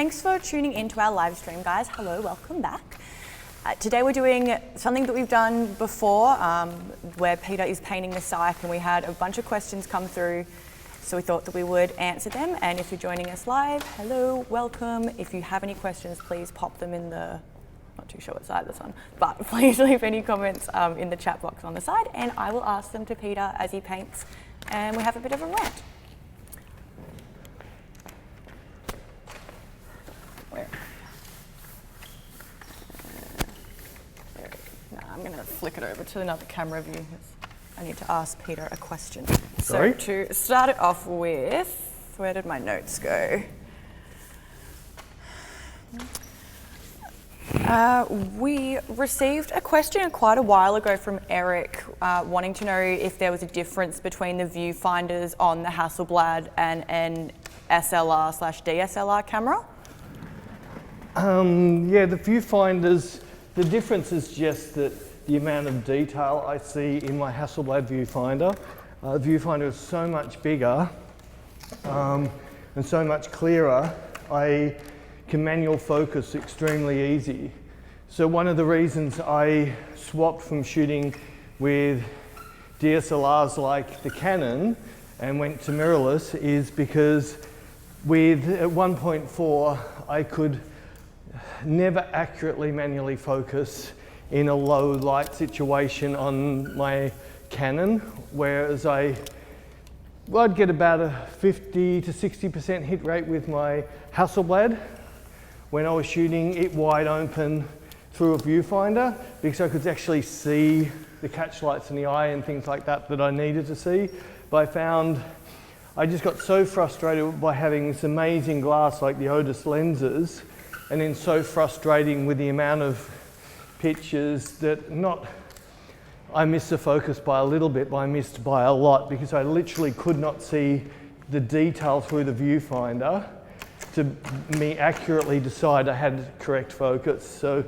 Thanks for tuning into our live stream, guys. Hello, welcome back. Today we're doing something that we've done before, where Peter is painting the cyc, and we had a bunch of questions come through, so we thought that we would answer them. And if you're joining us live, hello, welcome. If you have any questions, please pop them in the, not too sure what side this on, but please leave any comments in the chat box on the side, and I will ask them to Peter as he paints, and we have a bit of a rant. Where? No, I'm going to flick it over to another camera view. I need to ask Peter a question. Sorry? So to start it off with, where did my notes go? We received a question quite a while ago from Eric wanting to know if there was a difference between the viewfinders on the Hasselblad and an SLR/DSLR camera. Yeah, the viewfinders, the difference is just that the amount of detail I see in my Hasselblad viewfinder. The viewfinder is so much bigger and so much clearer. I can manual focus extremely easy. So one of the reasons I swapped from shooting with DSLRs like the Canon and went to mirrorless is because with 1.4 I could never accurately manually focus in a low light situation on my Canon, whereas I'd get about a 50 to 60% hit rate with my Hasselblad when I was shooting it wide open through a viewfinder, because I could actually see the catch lights in the eye and things like that that I needed to see. But I found I just got so frustrated by having this amazing glass like the Otis lenses, and then so frustrating with the amount of pictures that I missed the focus by a little bit, but I missed by a lot, because I literally could not see the detail through the viewfinder to me accurately decide I had correct focus. So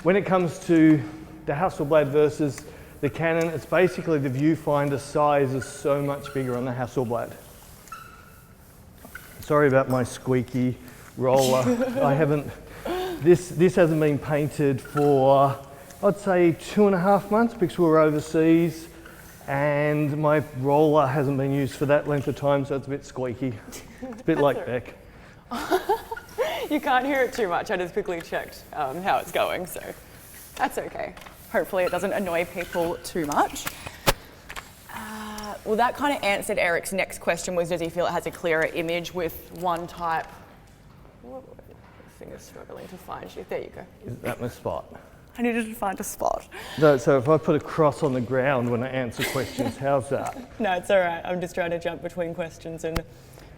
when it comes to the Hasselblad versus the Canon, it's basically the viewfinder size is so much bigger on the Hasselblad. Sorry about my squeaky roller. This hasn't been painted for, I'd say 2.5 months, because we were overseas, and my roller hasn't been used for that length of time, so it's a bit squeaky. It's a bit like Beck. You can't hear it too much. I just quickly checked how it's going, so that's okay. Hopefully it doesn't annoy people too much. Well, that kind of answered Eric's next question, was does he feel it has a clearer image with one type? Finger's struggling to find you. There you go. Is that my spot? I needed to find a spot. No, so if I put a cross on the ground when I answer questions, how's that? No, it's all right. I'm just trying to jump between questions and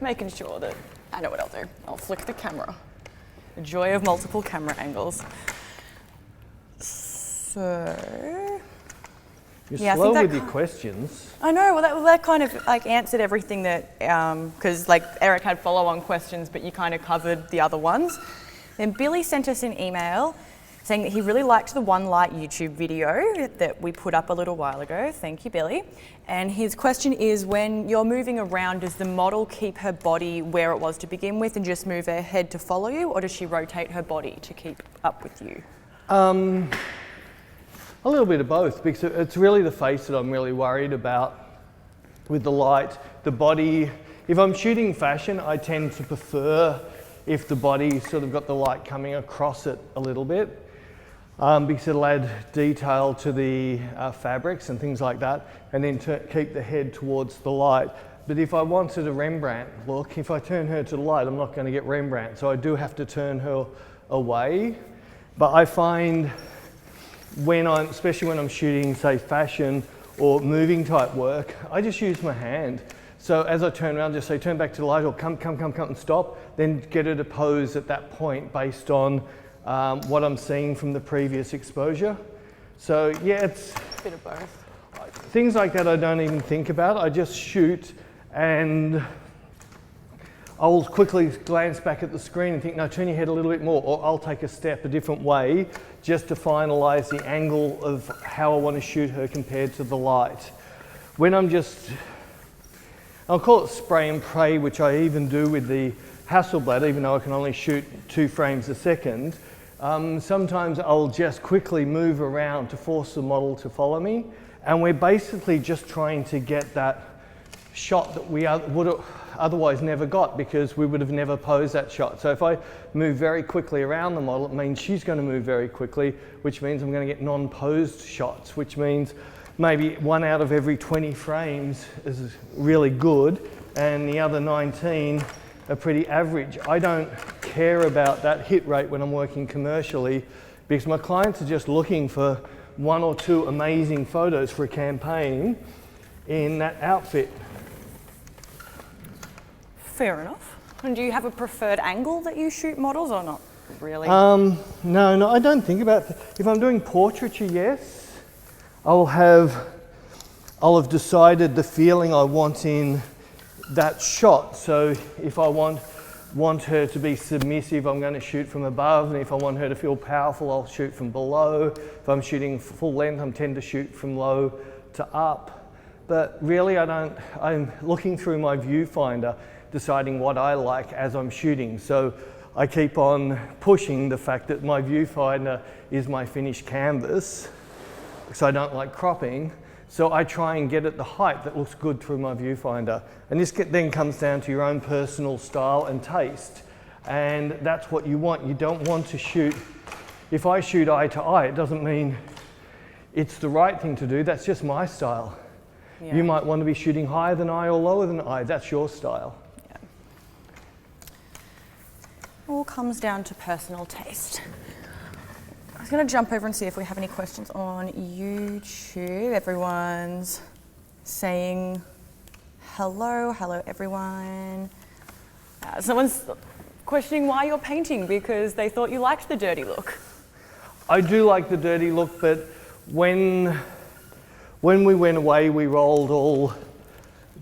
making sure that I know what I'll do. I'll flick the camera. The joy of multiple camera angles. So, You're slow with your questions. I know. Well, that kind of like answered everything that because like Eric had follow-on questions, but you kind of covered the other ones. Then Billy sent us an email saying that he really liked the One Light YouTube video that we put up a little while ago. Thank you, Billy. And his question is, when you're moving around, does the model keep her body where it was to begin with and just move her head to follow you, or does she rotate her body to keep up with you? A little bit of both, because it's really the face that I'm really worried about with the light. The body, if I'm shooting fashion, I tend to prefer if the body sort of got the light coming across it a little bit, because it'll add detail to the fabrics and things like that, and then keep the head towards the light. But if I wanted a Rembrandt look, if I turn her to the light, I'm not going to get Rembrandt, so I do have to turn her away. But I find especially when I'm shooting, say, fashion or moving type work, I just use my hand. So as I turn around, just say, turn back to the light, or come and stop, then get her to pose at that point based on what I'm seeing from the previous exposure. So yeah, it's a bit of both. Things like that I don't even think about. I just shoot, and I'll quickly glance back at the screen and think, no, turn your head a little bit more, or I'll take a step a different way just to finalize the angle of how I want to shoot her compared to the light. When I'm just, I'll call it spray and pray, which I even do with the Hasselblad, even though I can only shoot 2 frames a second, sometimes I'll just quickly move around to force the model to follow me. And we're basically just trying to get that shot that we would have otherwise never got, because we would have never posed that shot. So if I move very quickly around the model, it means she's going to move very quickly, which means I'm going to get non-posed shots, which means maybe 1 out of every 20 frames is really good, and the other 19 are pretty average. I don't care about that hit rate when I'm working commercially, because my clients are just looking for 1 or 2 amazing photos for a campaign in that outfit. Fair enough. And do you have a preferred angle that you shoot models, or not really? No, I don't think about that. If I'm doing portraiture, yes. I'll have decided the feeling I want in that shot. So if I want her to be submissive, I'm going to shoot from above, and if I want her to feel powerful, I'll shoot from below. If I'm shooting full length, I tend to shoot from low to up. But really, I'm looking through my viewfinder, deciding what I like as I'm shooting. So I keep on pushing the fact that my viewfinder is my finished canvas, because I don't like cropping. So I try and get at the height that looks good through my viewfinder. And this then comes down to your own personal style and taste. And that's what you want. You don't want to shoot, if I shoot eye to eye, it doesn't mean it's the right thing to do. That's just my style. Yeah. You might want to be shooting higher than eye or lower than eye. That's your style. Yeah. All comes down to personal taste. I was going to jump over and see if we have any questions on YouTube. Everyone's saying hello everyone. Someone's questioning why you're painting, because they thought you liked the dirty look. I do like the dirty look, but when we went away, we rolled all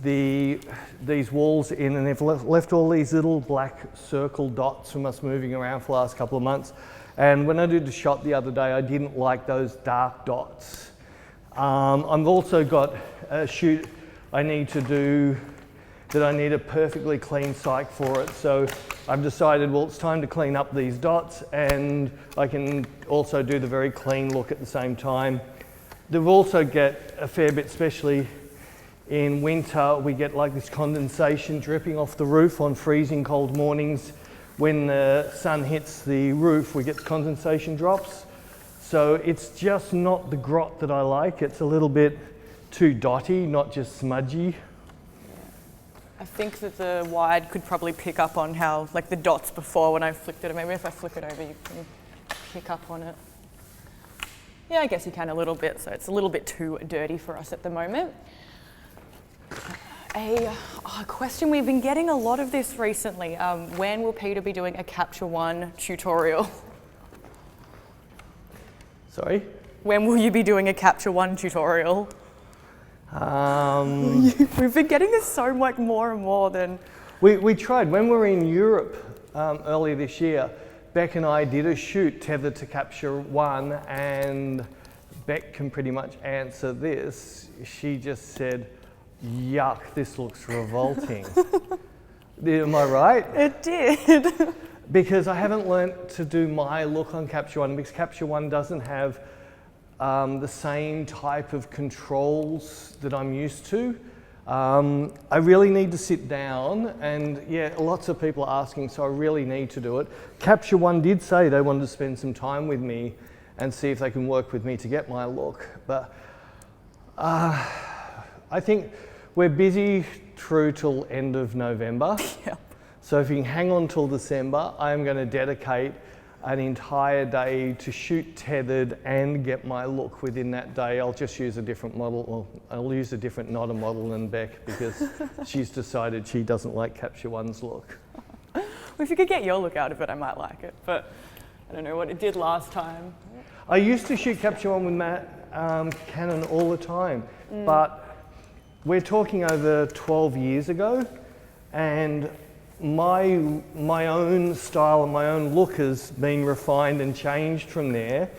these walls in, and they've left all these little black circle dots from us moving around for the last couple of months. And when I did the shot the other day, I didn't like those dark dots. I've also got a shoot I need to do that I need a perfectly clean cyc for it. So I've decided, well, it's time to clean up these dots, and I can also do the very clean look at the same time. They've also get a fair bit, especially in winter, we get like this condensation dripping off the roof on freezing cold mornings. When the sun hits the roof, we get condensation drops. So it's just not the grot that I like. It's a little bit too dotty, not just smudgy. I think that the wide could probably pick up on how, like the dots before when I flicked it. Maybe if I flick it over, you can pick up on it. Yeah, I guess you can a little bit. So it's a little bit too dirty for us at the moment. A question, we've been getting a lot of this recently. When will Peter be doing a Capture One tutorial? Sorry? When will you be doing a Capture One tutorial? We've been getting this so much more and more than... We tried. When we were in Europe earlier this year, Beck and I did a shoot tethered to Capture One, and Beck can pretty much answer this. She just said, yuck, this looks revolting. Am I right? It did. Because I haven't learnt to do my look on Capture One, because Capture One doesn't have the same type of controls that I'm used to. I really need to sit down, and yeah, lots of people are asking, so I really need to do it. Capture One did say they wanted to spend some time with me and see if they can work with me to get my look, but I think we're busy through till end of November. Yep. So if you can hang on till December, I'm going to dedicate an entire day to shoot tethered and get my look within that day. I'll just use a different model, or I'll use a different not a model than Beck, because she's decided she doesn't like Capture One's look. Well, if you could get your look out of it, I might like it, but I don't know what it did last time. I used to shoot Capture One with Canon all the time, but we're talking over 12 years ago, and my own style and my own look has been refined and changed from there,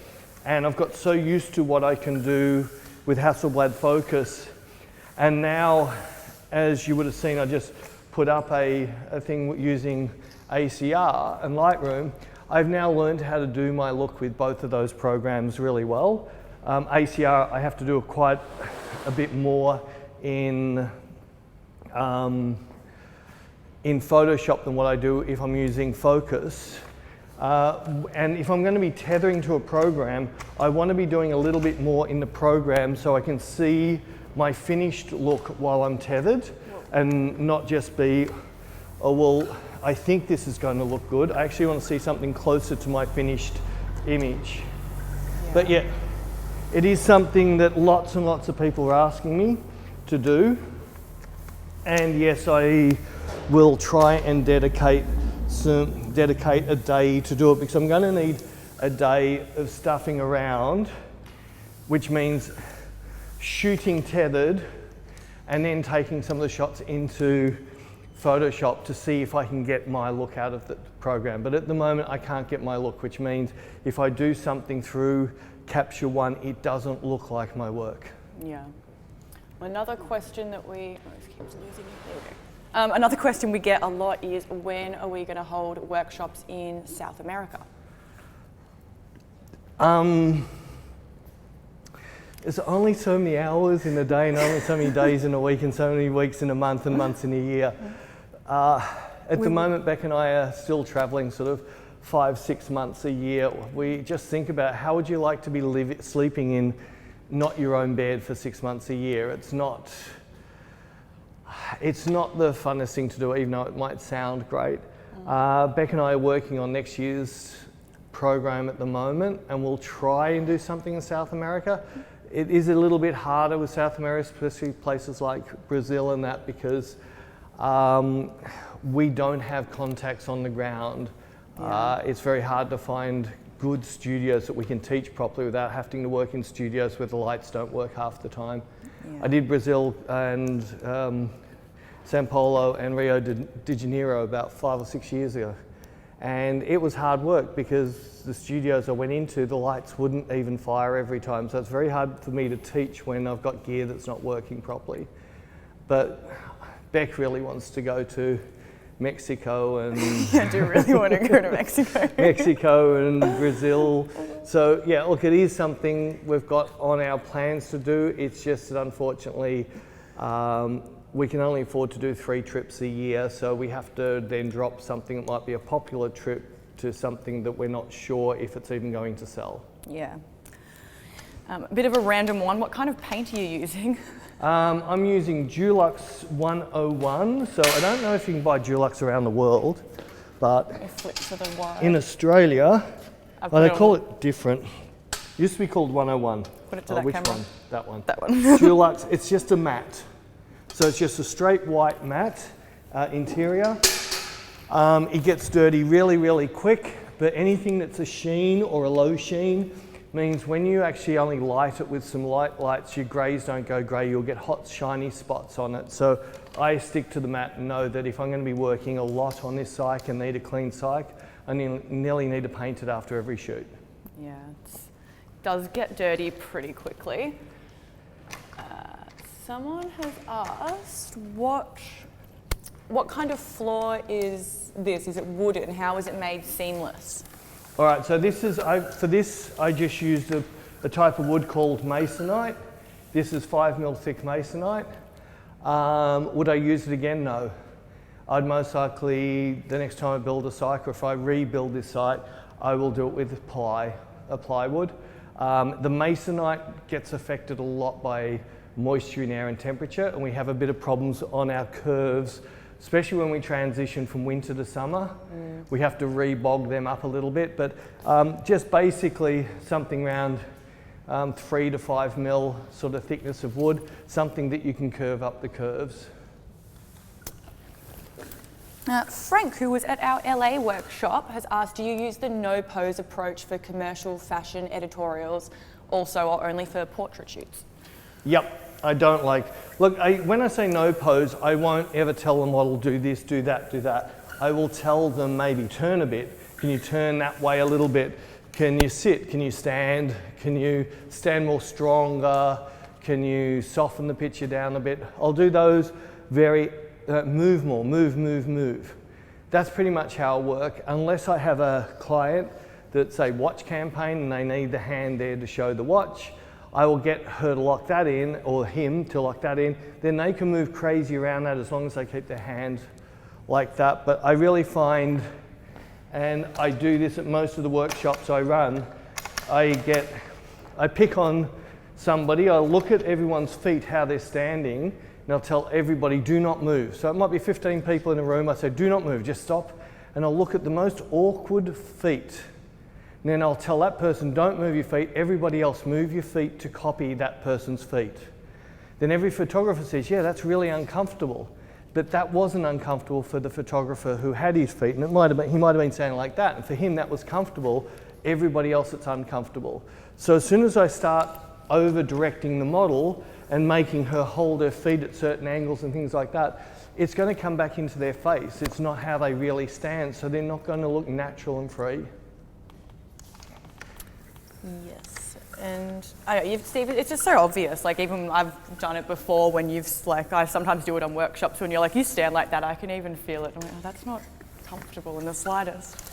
and I've got so used to what I can do with Hasselblad focus. And now, as you would have seen, I just put up a thing using ACR and Lightroom, I've now learned how to do my look with both of those programs really well. ACR, I have to do quite a bit more in Photoshop than what I do if I'm using Focus. And if I'm going to be tethering to a program, I want to be doing a little bit more in the program so I can see my finished look while I'm tethered and not just be, oh, well, I think this is going to look good. I actually want to see something closer to my finished image. Yeah. But yeah, it is something that lots and lots of people are asking me to do. And yes, I will try and dedicate a day to do it, because I'm going to need a day of stuffing around, which means shooting tethered and then taking some of the shots into Photoshop to see if I can get my look out of the program. But at the moment I can't get my look, which means if I do something through Capture One, it doesn't look like my work. Yeah. Another question that another question we get a lot is, when are we going to hold workshops in South America? There's only so many hours in a day and only so many days in a week and so many weeks in a month and months in a year. At the moment, Beck and I are still traveling sort of 5-6 months a year. We just think about, how would you like to be sleeping in not your own bed for 6 months a year? It's not the funnest thing to do, even though it might sound great. Beck and I are working on next year's program at the moment, and we'll try and do something in South America. It is a little bit harder with South America, especially places like Brazil and that, because we don't have contacts on the ground. Yeah. It's very hard to find good studios that we can teach properly without having to work in studios where the lights don't work half the time. Yeah. I did Brazil and Sao Paulo and Rio de Janeiro about 5 or 6 years ago. And it was hard work because the studios I went into, the lights wouldn't even fire every time. So it's very hard for me to teach when I've got gear that's not working properly. But Beck really wants to go to Mexico and... I do really want to go to Mexico. Mexico and Brazil. So yeah, look, it is something we've got on our plans to do. It's just that unfortunately, we can only afford to do 3 trips a year, so we have to then drop something that might be a popular trip to something that we're not sure if it's even going to sell. Yeah. A bit of a random one. What kind of paint are you using? I'm using Dulux 101, so I don't know if you can buy Dulux around the world, but in Australia, they call it different. It used to be called 101. Put it to that which camera. One? That one. That one. Dulux, it's just a matte. So it's just a straight white matte interior. It gets dirty really, really quick, but anything that's a sheen or a low sheen means when you actually only light it with some light lights, your greys don't go grey, you'll get hot, shiny spots on it. So I stick to the matte and know that if I'm going to be working a lot on this cyc and need a clean cyc, I nearly need to paint it after every shoot. Yeah, it does get dirty pretty quickly. Someone has asked, what kind of floor is this? Is it wooden? How is it made seamless? All right, so this is, for this I just used a type of wood called Masonite. This is 5mm thick Masonite. Would I use it again? No. I'd most likely, the next time I build a cyc, or if I rebuild this site, I will do it with plywood. The Masonite gets affected a lot by moisture in air and temperature, and we have a bit of problems on our curves, especially when we transition from winter to summer. We have to rebog them up a little bit, but just basically something around 3 to 5mm sort of thickness of wood, something that you can curve up the curves. Frank, who was at our LA workshop, has asked, do you use the no pose approach for commercial fashion editorials also, or only for portrait shoots? Yep. I don't like, look, when I say no pose, I won't ever tell the model do this, do that, do that. I will tell them maybe turn a bit. Can you turn that way a little bit? Can you sit? Can you stand? Can you stand more stronger? Can you soften the picture down a bit? I'll do those very, move more, move. That's pretty much how I work, unless I have a client that's a watch campaign and they need the hand there to show the watch. I will get her to lock that in, or him to lock that in. Then they can move crazy around that as long as they keep their hand like that. But I really find, and I do this at most of the workshops I run, I pick on somebody, I look at everyone's feet, how they're standing, and I'll tell everybody, do not move. So it might be 15 people in a room, I say, do not move, just stop. And I'll look at the most awkward feet. And then I'll tell that person, don't move your feet, everybody else move your feet to copy that person's feet. Then every photographer says, yeah, that's really uncomfortable. But that wasn't uncomfortable for the photographer who had his feet, and he might have been saying like that, and for him that was comfortable, everybody else it's uncomfortable. So as soon as I start over-directing the model and making her hold her feet at certain angles and things like that, it's going to come back into their face. It's not how they really stand, so they're not going to look natural and free. Yes, and I don't know, Steve, it's just so obvious. Like, even I've done it before when I sometimes do it on workshops when you're like, you stand like that, I can even feel it. I'm like, oh, that's not comfortable in the slightest.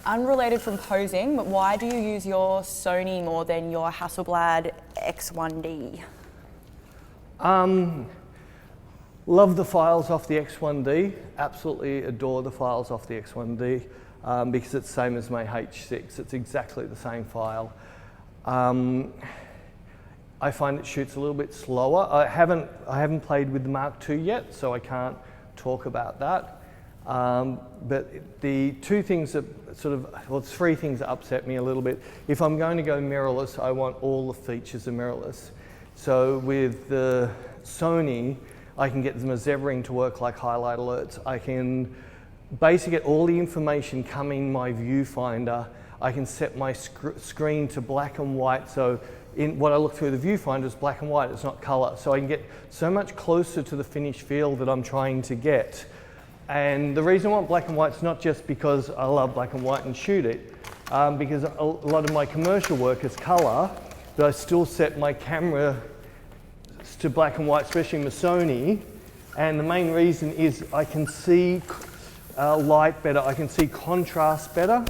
Unrelated from posing, but why do you use your Sony more than your Hasselblad X1D? Love the files off the X1D, absolutely adore the files off the X1D. Because it's the same as my H6, it's exactly the same file. I find it shoots a little bit slower. I haven't played with the Mark II yet, so I can't talk about that. But the two things that three things that upset me a little bit. If I'm going to go mirrorless, I want all the features of mirrorless. So with the Sony, I can get the zebring to work like highlight alerts. I can basically get all the information coming my viewfinder. I can set my screen to black and white, so what I look through the viewfinder is black and white, it's not color. So I can get so much closer to the finished feel that I'm trying to get. And the reason I want black and white is not just because I love black and white and shoot it, because a lot of my commercial work is color, but I still set my camera to black and white, especially with Sony. And the main reason is I can see light better, I can see contrast better.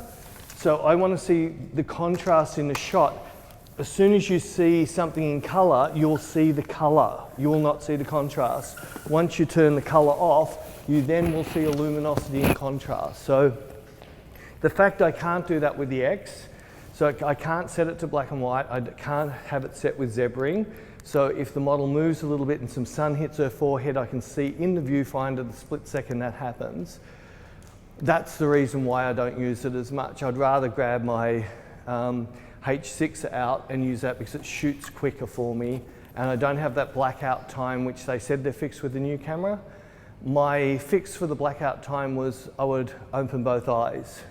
So I want to see the contrast in the shot. As soon as you see something in color, you'll see the color. You will not see the contrast. Once you turn the color off, you then will see a luminosity and contrast. So the fact I can't do that with the X, so I can't set it to black and white, I can't have it set with zebring. So if the model moves a little bit and some sun hits her forehead, I can see in the viewfinder the split second that happens. That's the reason why I don't use it as much. I'd rather grab my H6 out and use that because it shoots quicker for me, and I don't have that blackout time which they said they're fixed with the new camera. My fix for the blackout time was I would open both eyes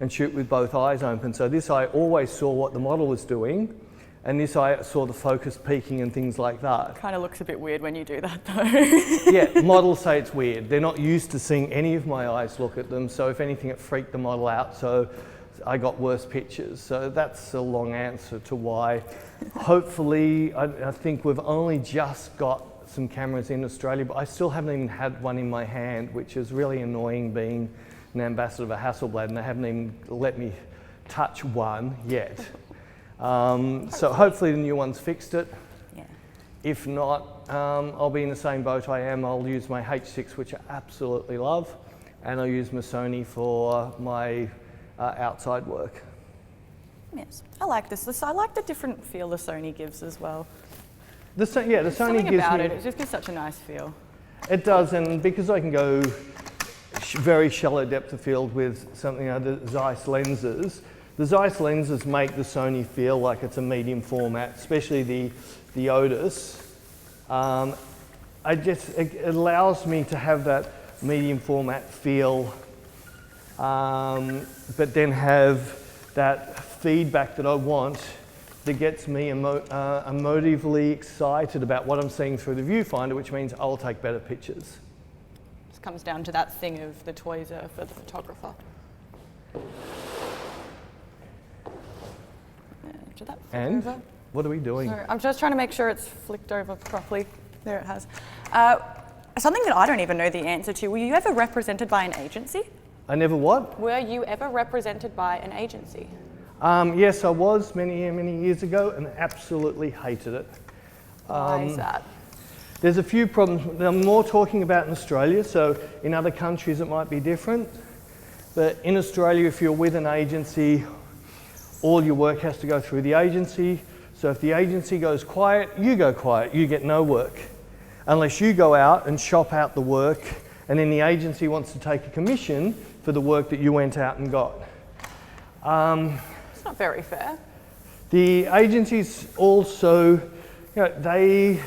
and shoot with both eyes open. So this I always saw what the model was doing, and this I saw the focus peaking and things like that. Kind of looks a bit weird when you do that though. Yeah, models say it's weird. They're not used to seeing any of my eyes look at them, so if anything it freaked the model out, so I got worse pictures. So that's a long answer to why. Hopefully, I think we've only just got some cameras in Australia, but I still haven't even had one in my hand, which is really annoying being an ambassador of a Hasselblad, and they haven't even let me touch one yet. So hopefully the new one's fixed it. Yeah. If not, I'll be in the same boat I am. I'll use my H6, which I absolutely love, and I'll use my Sony for my outside work. Yes, I like this. I like the different feel the Sony gives as well. The Sony gives about me, it just gives such a nice feel. It does, and because I can go very shallow depth of field with something like the Zeiss lenses. The Zeiss lenses make the Sony feel like it's a medium format, especially the Otis. It allows me to have that medium format feel, but then have that feedback that I want that gets me emotively excited about what I'm seeing through the viewfinder, which means I'll take better pictures. It comes down to that thing of the toys are for the photographer. And over. What are we doing? Sorry, I'm just trying to make sure it's flicked over properly. There it has. Something that I don't even know the answer to, were you ever represented by an agency? I never what? Were you ever represented by an agency? Yes, I was many years ago and absolutely hated it. Why is that? There's a few problems. I'm more talking about in Australia, so in other countries it might be different. But in Australia, if you're with an agency, all your work has to go through the agency. So if the agency goes quiet, you go quiet, you get no work. Unless you go out and shop out the work, and then the agency wants to take a commission for the work that you went out and got. It's not very fair. The agencies also, they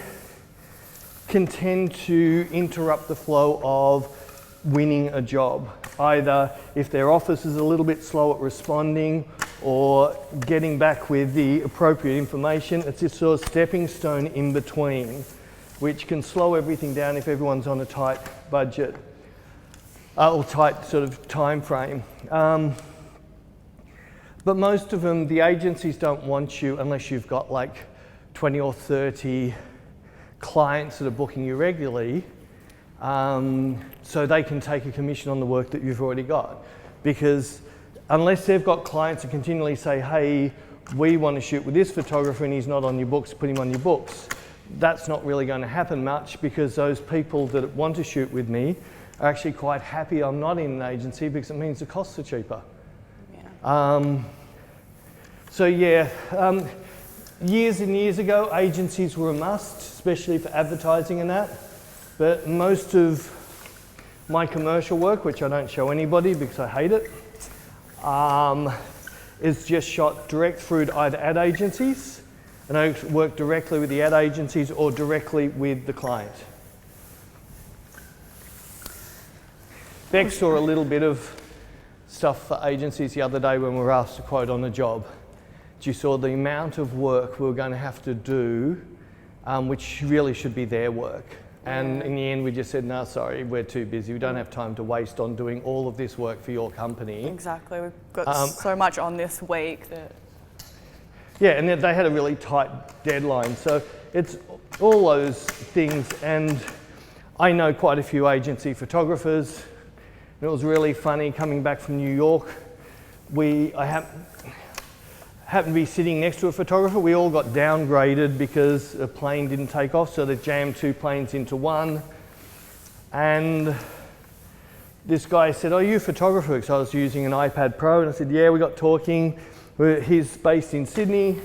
can tend to interrupt the flow of winning a job. Either if their office is a little bit slow at responding or getting back with the appropriate information, it's this sort of stepping stone in between, which can slow everything down if everyone's on a tight budget or tight sort of time frame. But most of them, the agencies don't want you unless you've got like 20 or 30 clients that are booking you regularly, so they can take a commission on the work that you've already got. Because unless they've got clients that continually say, hey, we want to shoot with this photographer and he's not on your books, put him on your books, that's not really going to happen much, because those people that want to shoot with me are actually quite happy I'm not in an agency, because it means the costs are cheaper. So yeah, years and years ago, agencies were a must, especially for advertising and that. But most of my commercial work, which I don't show anybody because I hate it, is just shot direct through to either ad agencies, and I work directly with the ad agencies or directly with the client. Beck saw a little bit of stuff for agencies the other day when we were asked to quote on a job. You saw the amount of work we were going to have to do, which really should be their work. And in the end, we just said, no, sorry, we're too busy. We don't have time to waste on doing all of this work for your company. Exactly. We've got so much on this week that... Yeah, and they had a really tight deadline. So it's all those things. And I know quite a few agency photographers. And it was really funny coming back from New York. I happened to be sitting next to a photographer. We all got downgraded because a plane didn't take off, so they jammed two planes into one. And this guy said, are you a photographer? Because I was using an iPad Pro, and I said, yeah, we got talking. He's based in Sydney,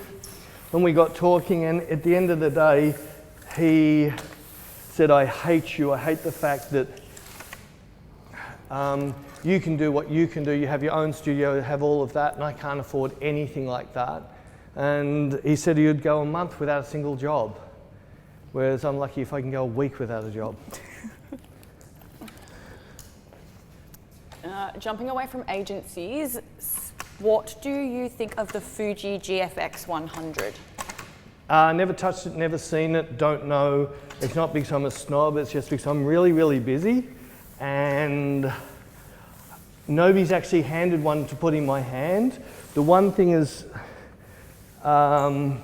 and we got talking, and at the end of the day, he said, I hate you. I hate the fact that you can do what you can do, you have your own studio, have all of that, and I can't afford anything like that. And he said he would go a month without a single job, whereas I'm lucky if I can go a week without a job. Jumping away from agencies, what do you think of the Fuji GFX 100? Never touched it, never seen it, don't know. It's not because I'm a snob, it's just because I'm really, really busy. And nobody's actually handed one to put in my hand. The one thing is, I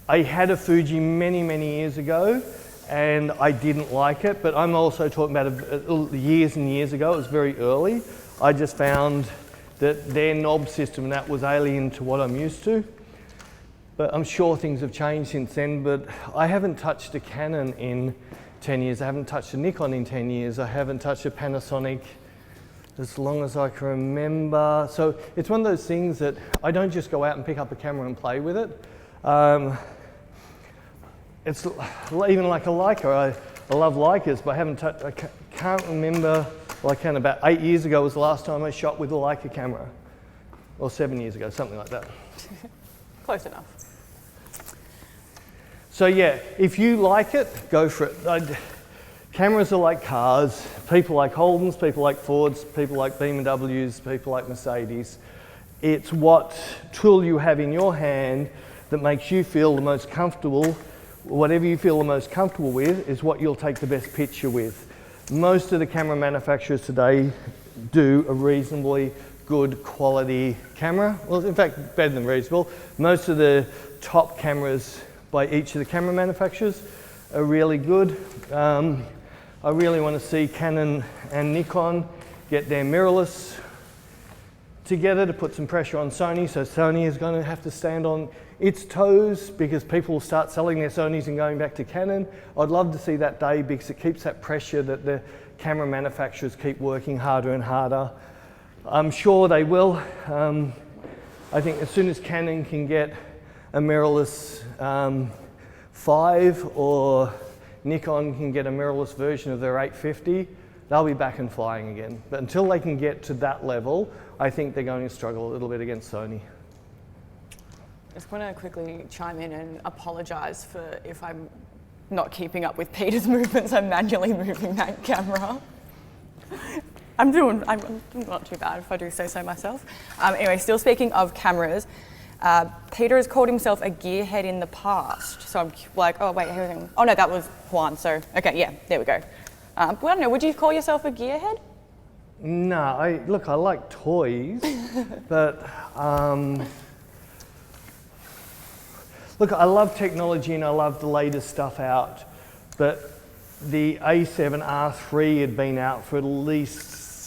had a Fuji many years ago, and I didn't like it, but I'm also talking about years and years ago. It was very early. I just found that their knob system and that was alien to what I'm used to. But I'm sure things have changed since then, but I haven't touched a Canon in 10 years. I haven't touched a Nikon in 10 years. I haven't touched a Panasonic as long as I can remember. So it's one of those things that I don't just go out and pick up a camera and play with it. It's even like a Leica. I love Leicas, but I haven't touched, I can't remember, well I can, about 8 years ago was the last time I shot with a Leica camera. Or 7 years ago, something like that. Close enough. So yeah, if you like it, go for it. Cameras are like cars. People like Holdens, people like Fords, people like BMWs, people like Mercedes. It's what tool you have in your hand that makes you feel the most comfortable. Whatever you feel the most comfortable with is what you'll take the best picture with. Most of the camera manufacturers today do a reasonably good quality camera. Well, in fact, better than reasonable. Most of the top cameras by each of the camera manufacturers are really good. I really want to see Canon and Nikon get their mirrorless together to put some pressure on Sony. So Sony is going to have to stand on its toes because people will start selling their Sonys and going back to Canon. I'd love to see that day because it keeps that pressure that the camera manufacturers keep working harder and harder. I'm sure they will. I think as soon as Canon can get a mirrorless 5 or Nikon can get a mirrorless version of their 850, they'll be back and flying again. But until they can get to that level, I think they're going to struggle a little bit against Sony. I just want to quickly chime in and apologise for if I'm not keeping up with Peter's movements. I'm manually moving that camera. I'm doing not too bad if I do say so myself. Anyway, still speaking of cameras, Peter has called himself a gearhead in the past. So I'm like, oh wait, everything. Oh no, that was Juan. So okay, yeah, there we go. Well, I don't know. Would you call yourself a gearhead? No, look, I like toys, but look, I love technology and I love the latest stuff out, but the A7R3 had been out for at least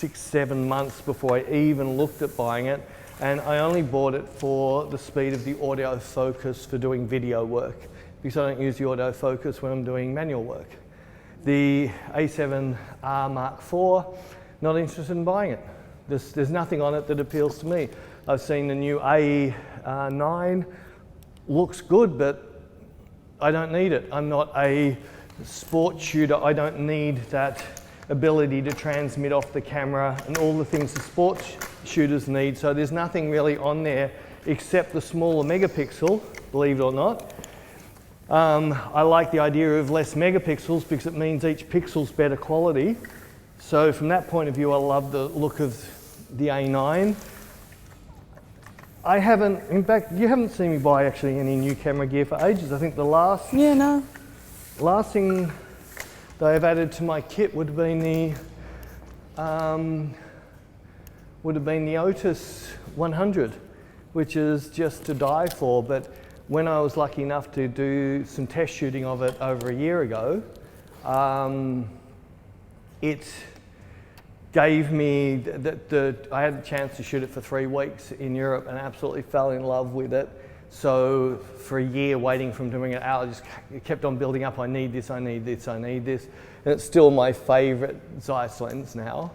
6-7 months before I even looked at buying it, and I only bought it for the speed of the autofocus for doing video work, because I don't use the autofocus when I'm doing manual work. The A7R Mark IV, not interested in buying it. There's nothing on it that appeals to me. I've seen the new A9, looks good, but I don't need it. I'm not a sports shooter. I don't need that ability to transmit off the camera and all the things the sports shooters need. So there's nothing really on there except the smaller megapixel, believe it or not. I like the idea of less megapixels because it means each pixel's better quality. So from that point of view, I love the look of the A9. In fact, you haven't seen me buy actually any new camera gear for ages. I think the last thing they've added to my kit would have been the Otis 100, which is just to die for. But when I was lucky enough to do some test shooting of it over a year ago, it gave me I had the chance to shoot it for 3 weeks in Europe and absolutely fell in love with it. So for a year waiting from doing it out, I just kept on building up. I need this, I need this, I need this. And it's still my favorite Zeiss lens now.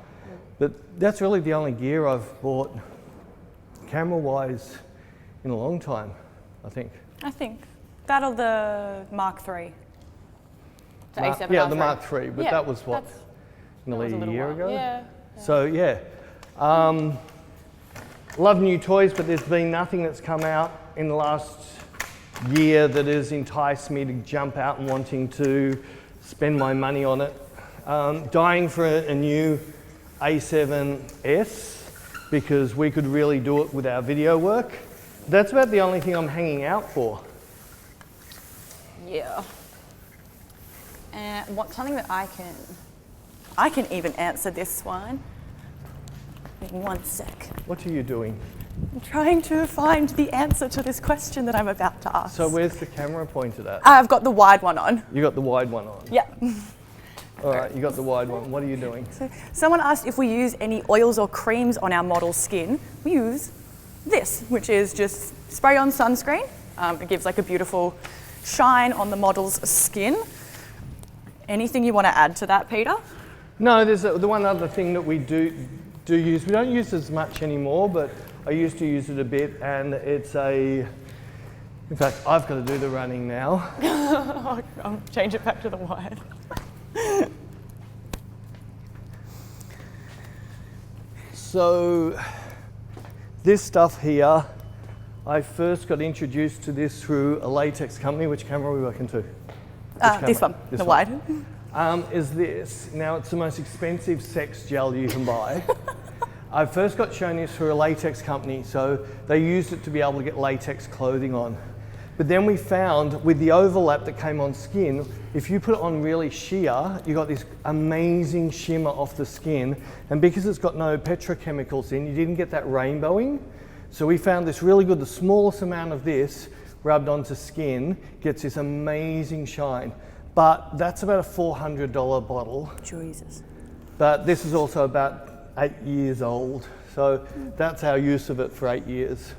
But that's really the only gear I've bought camera-wise in a long time, I think. I think. That or the Mark III. The A7R3. Yeah, the Mark III, but that was what? Nearly a year ago? Yeah. So yeah, love new toys, but there's been nothing that's come out in the last year that has enticed me to jump out and wanting to spend my money on it. Dying for a new A7S because we could really do it with our video work. That's about the only thing I'm hanging out for. Yeah. And what's something that I can even answer this one. In 1 sec. What are you doing? I'm trying to find the answer to this question that I'm about to ask. So where's the camera pointed at? I've got the wide one on. You got the wide one on? Yeah. All right, you got the wide one. What are you doing? So someone asked if we use any oils or creams on our model's skin. We use this, which is just spray on sunscreen. It gives like a beautiful shine on the model's skin. Anything you want to add to that, Peter? No, there's the one other thing that we do use. We don't use it as much anymore, but I used to use it a bit, and it's in fact, I've got to do the running now. I'll change it back to the wide. So this stuff here, I first got introduced to this through a latex company. Which camera are we working to? This one, the wide. Is this. Now it's the most expensive sex gel you can buy. I first got shown this through a latex company, so they used it to be able to get latex clothing on. But then we found with the overlap that came on skin, if you put it on really sheer, you got this amazing shimmer off the skin. And because it's got no petrochemicals in, you didn't get that rainbowing. So we found this really good. The smallest amount of this rubbed onto skin gets this amazing shine. but that's about a $400 bottle. Jesus. But this is also about 8 years old. So that's our use of it for 8 years.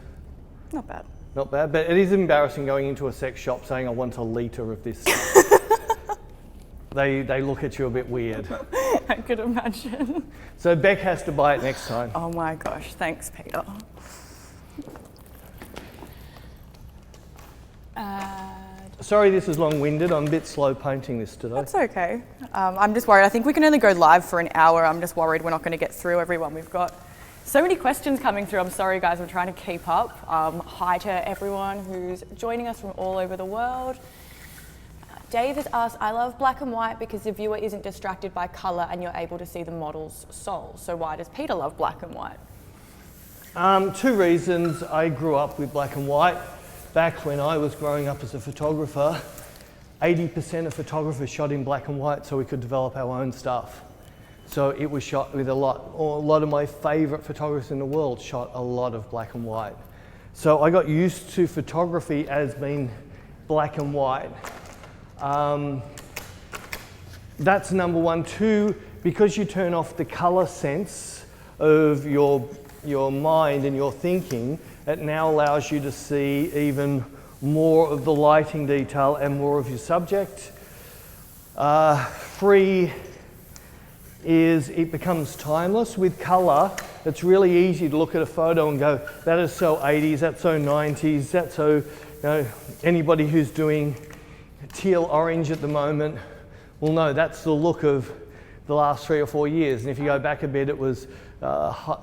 Not bad. Not bad, but it is embarrassing going into a sex shop saying I want a litre of this. They look at you a bit weird. I could imagine. So Beck has to buy it next time. Oh my gosh, thanks Peter. Sorry this is long-winded, I'm a bit slow painting this today. That's okay. I'm just worried, I think we can only go live for an hour. I'm just worried we're not going to get through everyone. We've got so many questions coming through. I'm sorry guys, I'm trying to keep up. Hi to everyone who's joining us from all over the world. Dave has asked, I love black and white because the viewer isn't distracted by colour and you're able to see the model's soul. So why does Peter love black and white? 2 reasons. I grew up with black and white. Back when I was growing up as a photographer, 80% of photographers shot in black and white so we could develop our own stuff. So it was shot with a lot of my favourite photographers in the world shot a lot of black and white. So I got used to photography as being black and white. That's number 1. 2, because you turn off the colour sense of your mind and your thinking, it now allows you to see even more of the lighting detail and more of your subject. 3 is it becomes timeless. With colour, it's really easy to look at a photo and go, that is so 80s, that's so 90s, that's so, you know, anybody who's doing teal orange at the moment will know that's the look of the last 3 or 4 years. And if you go back a bit, it was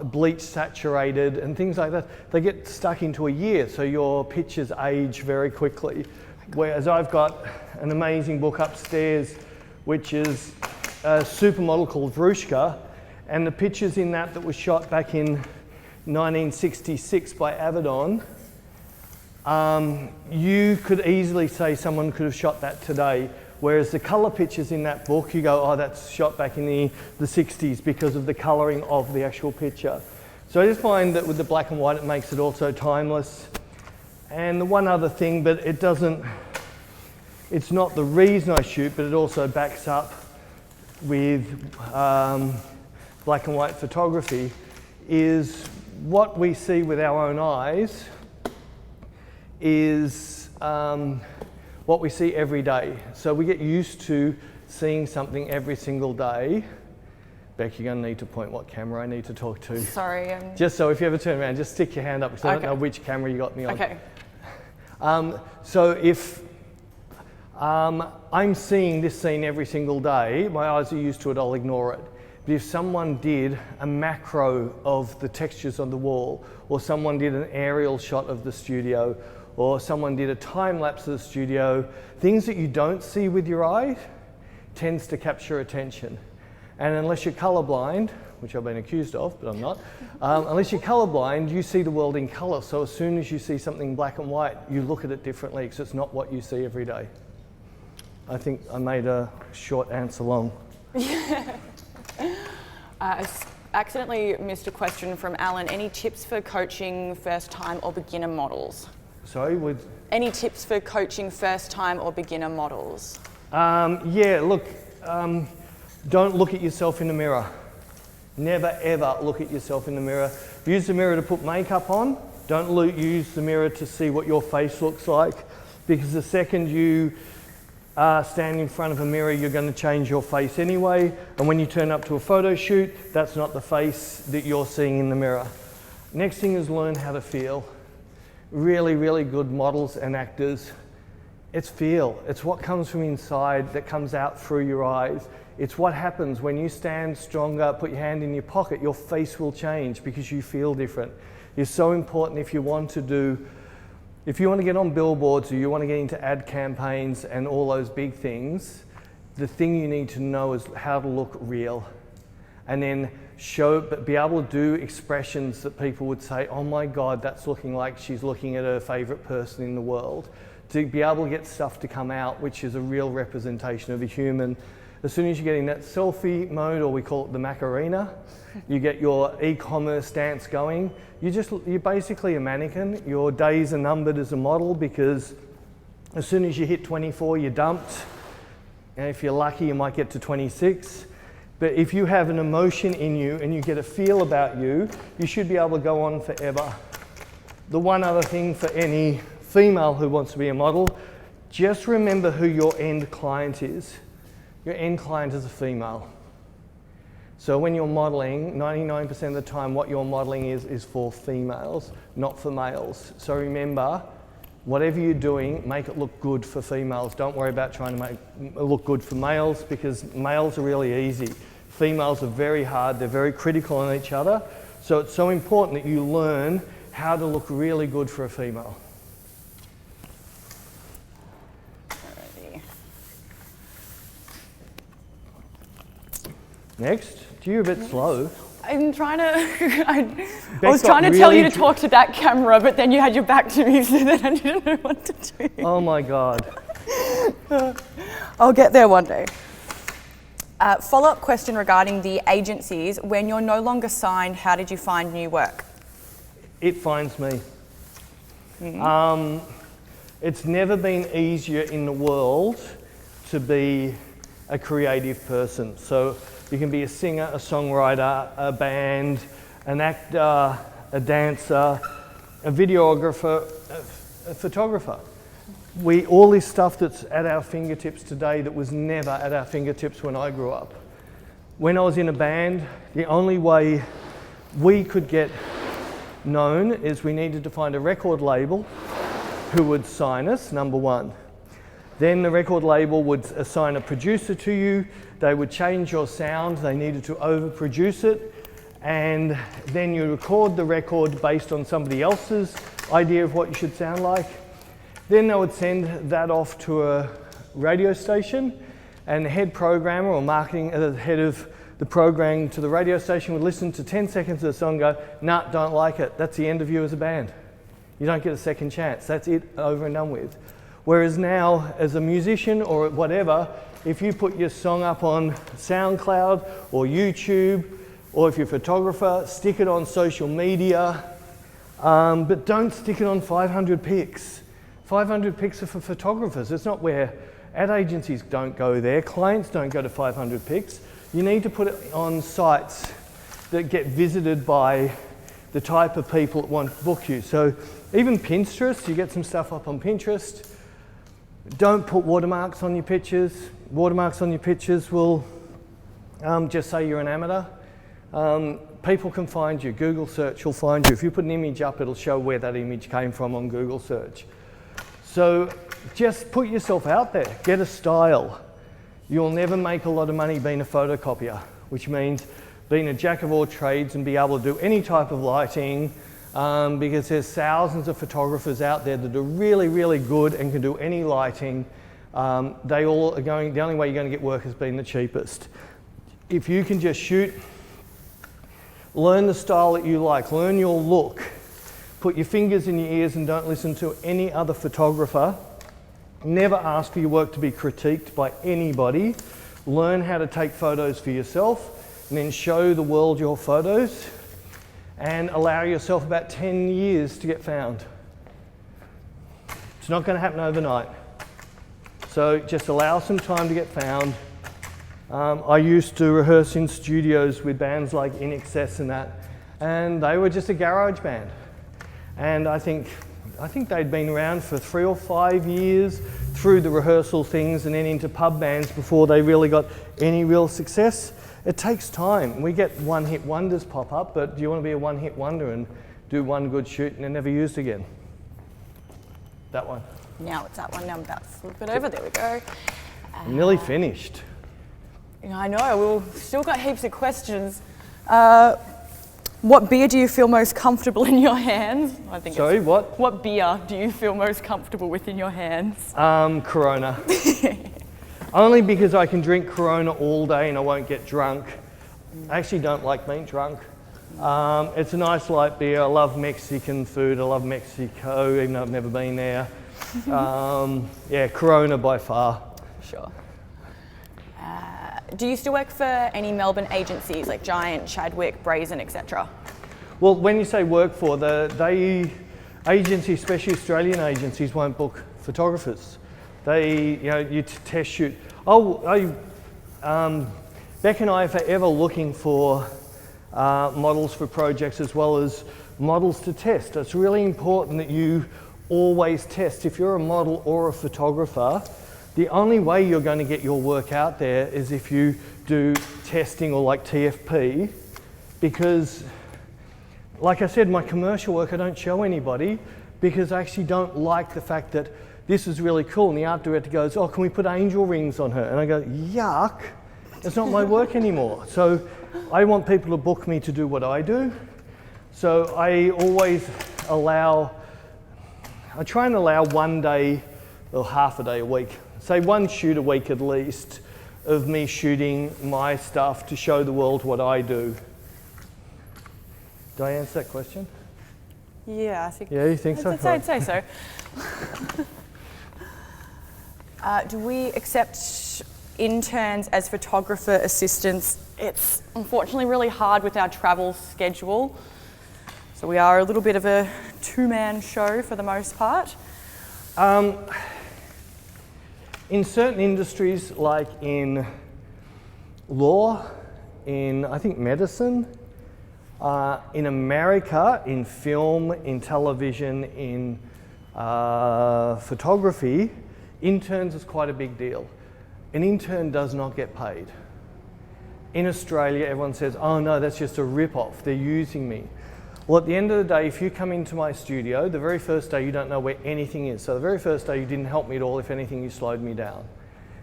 bleach saturated and things like that. They get stuck into a year, so your pictures age very quickly. Whereas I've got an amazing book upstairs, which is a supermodel called Vrushka, and the pictures in that was shot back in 1966 by Avedon. You could easily say someone could have shot that today. Whereas the colour pictures in that book, you go, oh, that's shot back in the 60s because of the colouring of the actual picture. So I just find that with the black and white, it makes it also timeless. And the one other thing, but it's not the reason I shoot, but it also backs up with black and white photography, is what we see with our own eyes is what we see every day. So we get used to seeing something every single day. Beck, you're going to need to point what camera I need to talk to. Sorry. Just so if you ever turn around, just stick your hand up because I don't know which camera you got me on. Okay. So if I'm seeing this scene every single day, my eyes are used to it, I'll ignore it. But if someone did a macro of the textures on the wall, or someone did an aerial shot of the studio, or someone did a time lapse of the studio, things that you don't see with your eye tends to capture attention. And unless you're colorblind, which I've been accused of, but I'm not, unless you're colorblind, you see the world in color. So as soon as you see something black and white, you look at it differently because it's not what you see every day. I think I made a short answer long. I accidentally missed a question from Alan. Any tips for coaching first-time or beginner models? Sorry, Any tips for coaching first-time or beginner models? Yeah, look, don't look at yourself in the mirror. Never ever look at yourself in the mirror. Use the mirror to put makeup on. Don't use the mirror to see what your face looks like, because the second you stand in front of a mirror, you're going to change your face anyway. And when you turn up to a photo shoot, that's not the face that you're seeing in the mirror. Next thing is learn how to feel. Really, really good models and actors, it's feel. It's what comes from inside that comes out through your eyes. It's what happens when you stand stronger, put your hand in your pocket, your face will change because you feel different. It's so important if you want to get on billboards or you want to get into ad campaigns and all those big things, the thing you need to know is how to look real. And then be able to do expressions that people would say, oh my God, that's looking like she's looking at her favorite person in the world. To be able to get stuff to come out, which is a real representation of a human. As soon as you get in that selfie mode, or we call it the Macarena, you get your e-commerce dance going. You're basically a mannequin. Your days are numbered as a model because as soon as you hit 24, you're dumped. And if you're lucky, you might get to 26. But if you have an emotion in you and you get a feel about you, you should be able to go on forever. The one other thing for any female who wants to be a model, just remember who your end client is. Your end client is a female. So when you're modeling, 99% of the time what you're modeling is for females, not for males. So remember, whatever you're doing, make it look good for females. Don't worry about trying to make it look good for males, because males are really easy. Females are very hard, they're very critical on each other. So it's so important that you learn how to look really good for a female. Alrighty. Next, you're a bit slow. I'm trying to, I was trying to tell you to talk to that camera, but then you had your back to me, so then I didn't know what to do. Oh my God. I'll get there one day. Follow-up question regarding the agencies. When you're no longer signed, how did you find new work? It finds me. It's never been easier in the world to be a creative person. So you can be a singer, a songwriter, a band, an actor, a dancer, a videographer, a photographer. All this stuff that's at our fingertips today that was never at our fingertips when I grew up. When I was in a band, the only way we could get known is we needed to find a record label who would sign us, number one. Then the record label would assign a producer to you. They would change your sound. They needed to overproduce it. And then you record the record based on somebody else's idea of what you should sound like. Then they would send that off to a radio station, and the head programmer or marketing, the head of the program to the radio station would listen to 10 seconds of the song and go, nah, don't like it. That's the end of you as a band. You don't get a second chance. That's it, over and done with. Whereas now, as a musician or whatever, if you put your song up on SoundCloud or YouTube, or if you're a photographer, stick it on social media, but don't stick it on 500 pics. 500 pics are for photographers. It's not where ad agencies don't go there. Clients don't go to 500 pics. You need to put it on sites that get visited by the type of people that want to book you. So even Pinterest, you get some stuff up on Pinterest. Don't put watermarks on your pictures. Watermarks on your pictures will just say you're an amateur. People can find you. Google search will find you. If you put an image up, it'll show where that image came from on Google search. So just put yourself out there. Get a style. You'll never make a lot of money being a photocopier, which means being a jack of all trades and be able to do any type of lighting, because there's thousands of photographers out there that are really, really good and can do any lighting. They all are going, the only way you're going to get work is being the cheapest. If you can just shoot, learn the style that you like, learn your look, put your fingers in your ears and don't listen to any other photographer. Never ask for your work to be critiqued by anybody. Learn how to take photos for yourself and then show the world your photos, and allow yourself about 10 years to get found. It's not going to happen overnight. So just allow some time to get found. I used to rehearse in studios with bands like In Excess and that, and they were just a garage band. And I think they'd been around for 3 or 5 years through the rehearsal things and then into pub bands before they really got any real success. It takes time. We get one-hit wonders pop up, but do you want to be a one-hit wonder and do one good shoot and then never used again? That one. Now it's that one. Now I'm about to flip it over. There we go. I'm nearly finished. I know. We've still got heaps of questions. What beer do you feel most comfortable in your hands? I think. Sorry, what? What beer do you feel most comfortable with in your hands? Corona. Only because I can drink Corona all day and I won't get drunk. I actually don't like being drunk. It's a nice light beer. I love Mexican food. I love Mexico, even though I've never been there. Yeah, Corona by far. Sure. Do you still work for any Melbourne agencies like Giant, Chadwick, Brazen, etc.? Well, when you say work for, they agencies, especially Australian agencies, won't book photographers. They, you test shoot. Beck and I are forever looking for models for projects as well as models to test. It's really important that you always test. If you're a model or a photographer, the only way you're going to get your work out there is if you do testing or like TFP, because like I said, my commercial work I don't show anybody because I actually don't like the fact that this is really cool and the art director goes, oh, can we put angel rings on her? And I go, yuck, it's not my work anymore. So I want people to book me to do what I do. So I always try and allow 1 day or half a day a week, say one shoot a week at least, of me shooting my stuff to show the world what I do. Did I answer that question? Yeah, I think. Yeah, you think so? I'd say so. Do we accept interns as photographer assistants? It's unfortunately really hard with our travel schedule. So we are a little bit of a two-man show for the most part. In certain industries, like in law, in I think medicine, in America, in film, in television, in photography, interns is quite a big deal. An intern does not get paid. In Australia, everyone says, oh no, that's just a rip-off, they're using me. Well, at the end of the day, if you come into my studio, the very first day you don't know where anything is. So the very first day you didn't help me at all. If anything, you slowed me down.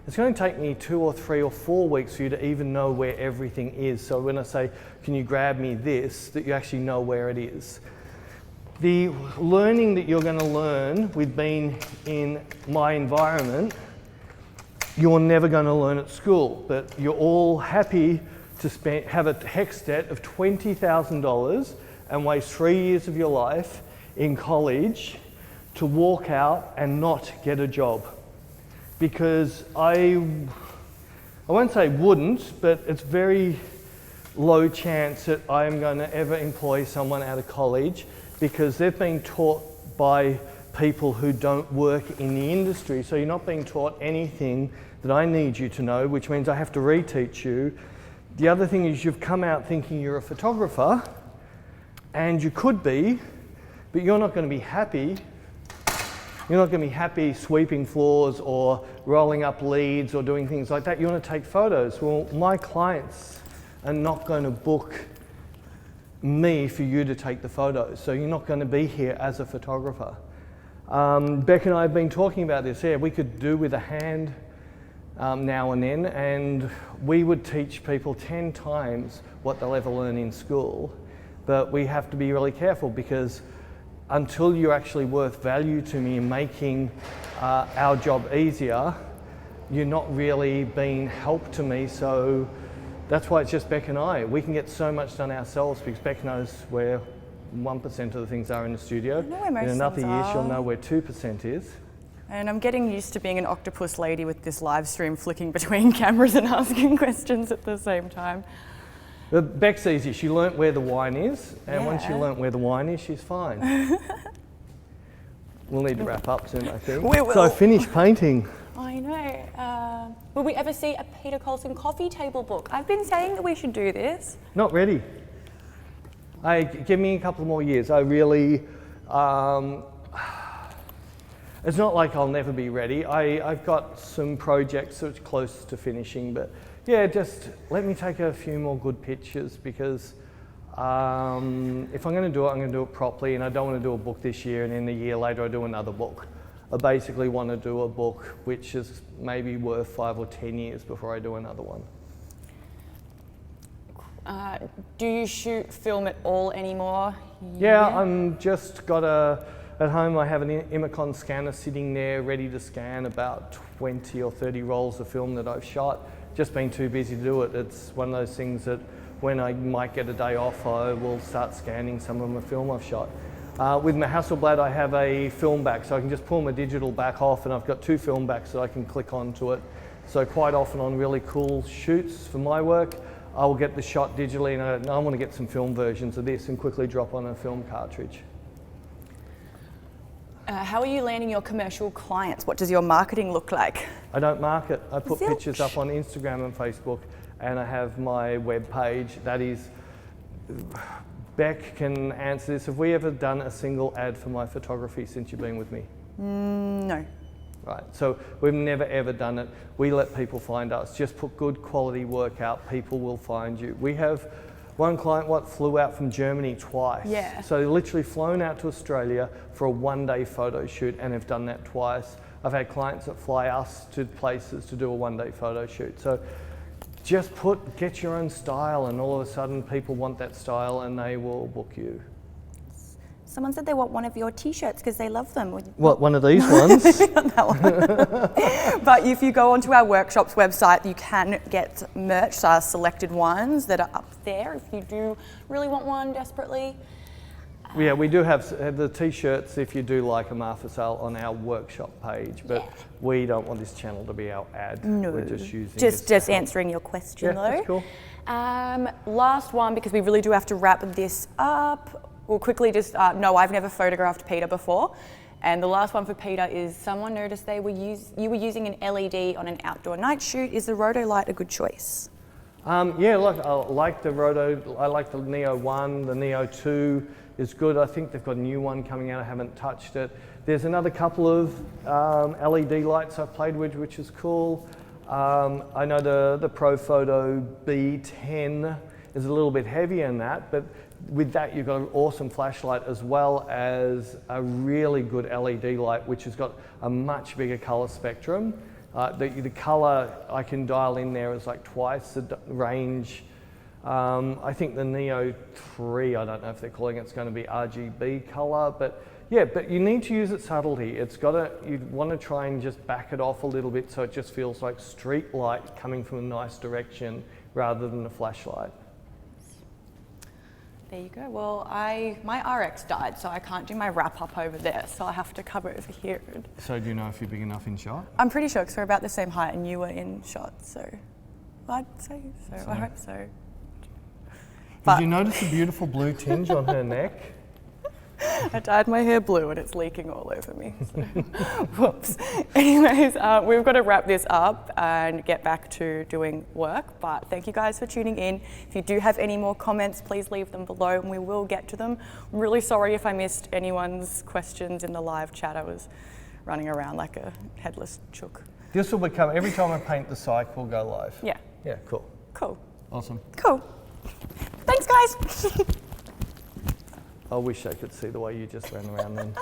It's going to take me 2 or 3 or 4 weeks for you to even know where everything is. So when I say, can you grab me this, that you actually know where it is. The learning that you're going to learn with being in my environment, you're never going to learn at school. But you're all happy to have a HECS debt of $20,000 and waste 3 years of your life in college to walk out and not get a job. Because I won't say wouldn't, but it's very low chance that I am going to ever employ someone out of college because they've been taught by people who don't work in the industry. So you're not being taught anything that I need you to know, which means I have to reteach you. The other thing is you've come out thinking you're a photographer, and you could be, but you're not going to be happy. You're not going to be happy sweeping floors or rolling up leads or doing things like that. You want to take photos. Well, my clients are not going to book me for you to take the photos, so you're not going to be here as a photographer. Beck and I have been talking about this. Yeah, we could do with a hand now and then, and we would teach people 10 times what they'll ever learn in school. But we have to be really careful because until you're actually worth value to me in making our job easier, you're not really being help to me. So that's why it's just Beck and I. We can get so much done ourselves because Beck knows where 1% of the things are in the studio. In another year, she'll know where 2% is. And I'm getting used to being an octopus lady with this live stream flicking between cameras and asking questions at the same time. But Beck's easy. She learnt where the wine is, and once she learnt where the wine is, she's fine. We'll need to wrap up soon, I think. We will. So I finished painting. I know. Will we ever see a Peter Coulson coffee table book? I've been saying that we should do this. Not ready. Give me a couple more years. I really, it's not like I'll never be ready. I've got some projects that's close to finishing, but yeah, just let me take a few more good pictures because if I'm going to do it, I'm going to do it properly, and I don't want to do a book this year and then a year later I do another book. I basically want to do a book which is maybe worth 5 or 10 years before I do another one. Do you shoot film at all anymore? Yeah, I'm just got at home I have an Imicon scanner sitting there ready to scan about 20 or 30 rolls of film that I've shot. Just been too busy to do it. It's one of those things that when I might get a day off, I will start scanning some of my film I've shot. With my Hasselblad, I have a film back, so I can just pull my digital back off, and I've got 2 film backs that I can click onto it. So quite often on really cool shoots for my work, I will get the shot digitally, and I want to get some film versions of this and quickly drop on a film cartridge. How are you landing your commercial clients? What does your marketing look like? I don't market. I put Zilch. pictures up on Instagram and Facebook, and I have my web page. That is, Beck can answer this. Have we ever done a single ad for my photography since you've been with me? No. Right, so we've never ever done it. We let people find us. Just put good quality work out, people will find you. We have one client flew out from Germany twice. Yeah. So they literally flown out to Australia for a one-day photo shoot and have done that twice. I've had clients that fly us to places to do a one-day photo shoot. So just get your own style, and all of a sudden people want that style and they will book you. Someone said they want one of your t-shirts because they love them. What, one of these ones? Not that one. But if you go onto our workshop's website, you can get merch, selected ones that are up there if you do really want one desperately. Yeah, we do have the t-shirts if you do like them after sale on our workshop page, but we don't want this channel to be our ad. No, we're just using just answering your question though. That's cool. Last one, because we really do have to wrap this up. We'll quickly just, no, I've never photographed Peter before. And the last one for Peter is someone noticed you were using an LED on an outdoor night shoot. Is the Roto light a good choice? Yeah, look, I like the Roto. I like the Neo 1, the Neo 2 is good. I think they've got a new one coming out. I haven't touched it. There's another couple of LED lights I've played with, which is cool. I know the ProPhoto B10 is a little bit heavier than that, but with that you've got an awesome flashlight as well as a really good LED light, which has got a much bigger color spectrum. The color I can dial in there is like twice the range. I think the Neo 3, I don't know if they're calling it's going to be RGB color, but yeah, but you need to use its subtlety. You want to try and just back it off a little bit so it just feels like street light coming from a nice direction rather than a flashlight. There you go. Well, my RX died, so I can't do my wrap up over there, so I have to cover over here. So do you know if you're big enough in shot? I'm pretty sure, because we're about the same height and you were in shot, so I'd say so. I hope so. Did you notice the beautiful blue tinge on her neck? I dyed my hair blue and it's leaking all over me. So. Whoops. Anyways, we've got to wrap this up and get back to doing work. But thank you guys for tuning in. If you do have any more comments, please leave them below and we will get to them. I'm really sorry if I missed anyone's questions in the live chat. I was running around like a headless chook. This will become, every time I paint the cycle, we'll go live. Yeah. Yeah, cool. Cool. Awesome. Cool. Thanks, guys. I wish I could see the way you just ran around then.